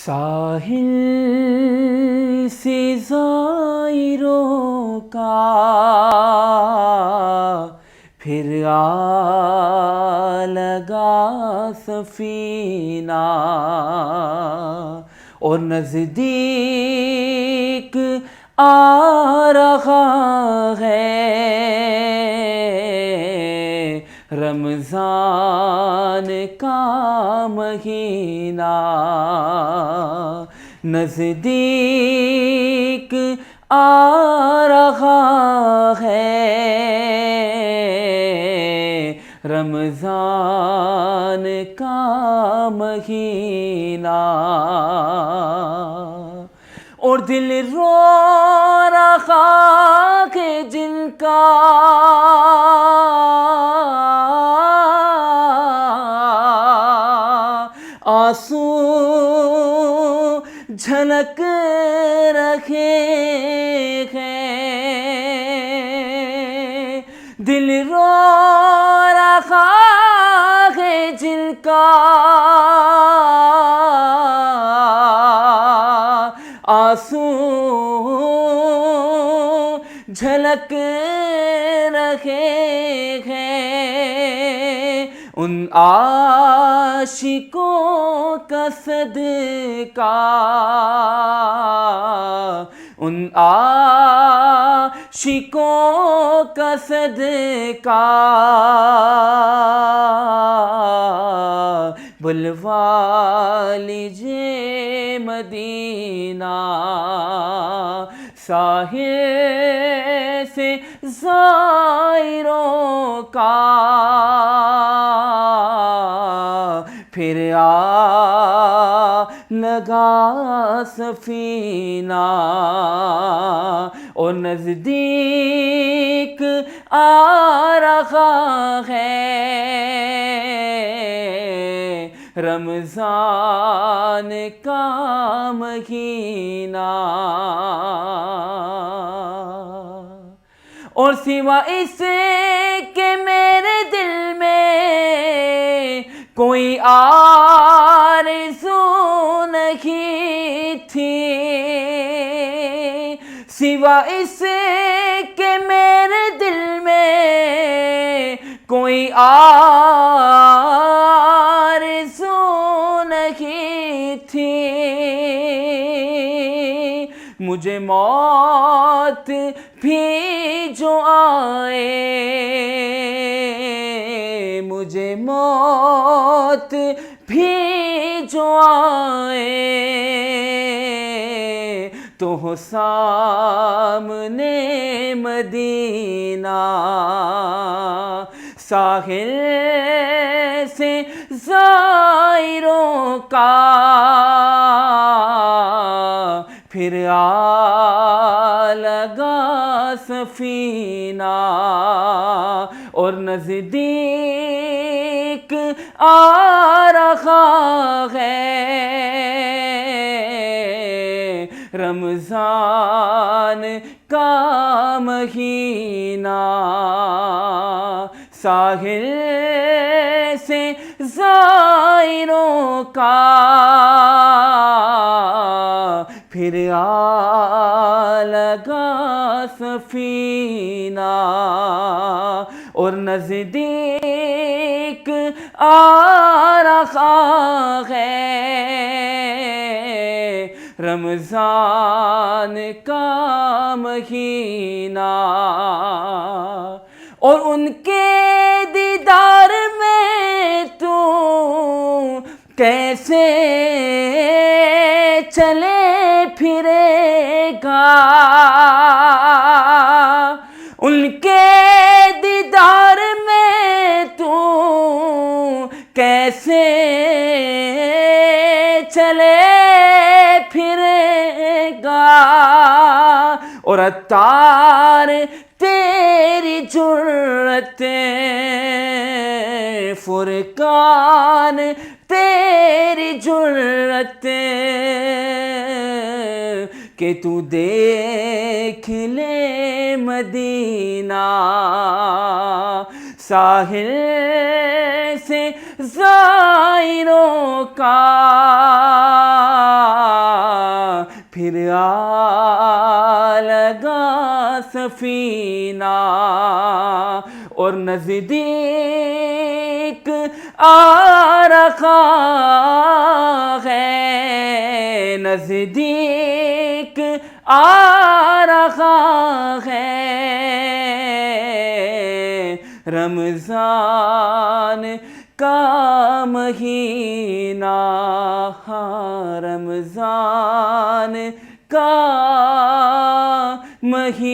ساحل سے زائروں کا پھر لگا سفینہ اور نزدیک آ رہا ہے رمضان کا مہینہ، نزدیک آ رہا ہے رمضان کا مہینہ، اور دل رو رہا ہے جن کا آنسو جھلک رہے ہیں، دل رو رہا ہے جن کا آنسو جھلک رہے ہیں، ان عاشقوں کا صدقہ، ان عاشقوں کا صدقہ بلوا لیجئے مدینہ، ساحل سے زائروں کا پھر لگا سفینہ، اور نزدیک آ رہا ہے رمضان کا مہینہ، اور سوا اس کے میرے دل میں کوئی آرزو نہیں تھی، سوا اس کے میرے دل میں کوئی آرزو نہیں تھی، مجھے موت بھی جو آئے، مجھے موت بھی جو آئے تو ہو سامنے مدینہ، ساحل سے زائروں کا پھر لگا سفینہ، اور نزدیک آ رہا ہے رمضان کا مہینہ، ساحل سے زائروں کا پھر لگا سفینہ، اور نزدیک آ رہا ہے رمضان کا مہینہ، اور ان کے دیدار میں تو کیسے چلے پھرے گا، ان کے دیدار میں تو کیسے چلے پھرے گا، اور عطار تیری جرتیں، فرقان تیری جرتیں کہ تو دیکھ لے مدینہ، ساحل سے زائروں کا پھر آ لگا سفینہ اور نزدیک آ رکھا ہے، نزدیک آ رکھا ہے رمضان کا مہینہ، رمضان کا مہینہ۔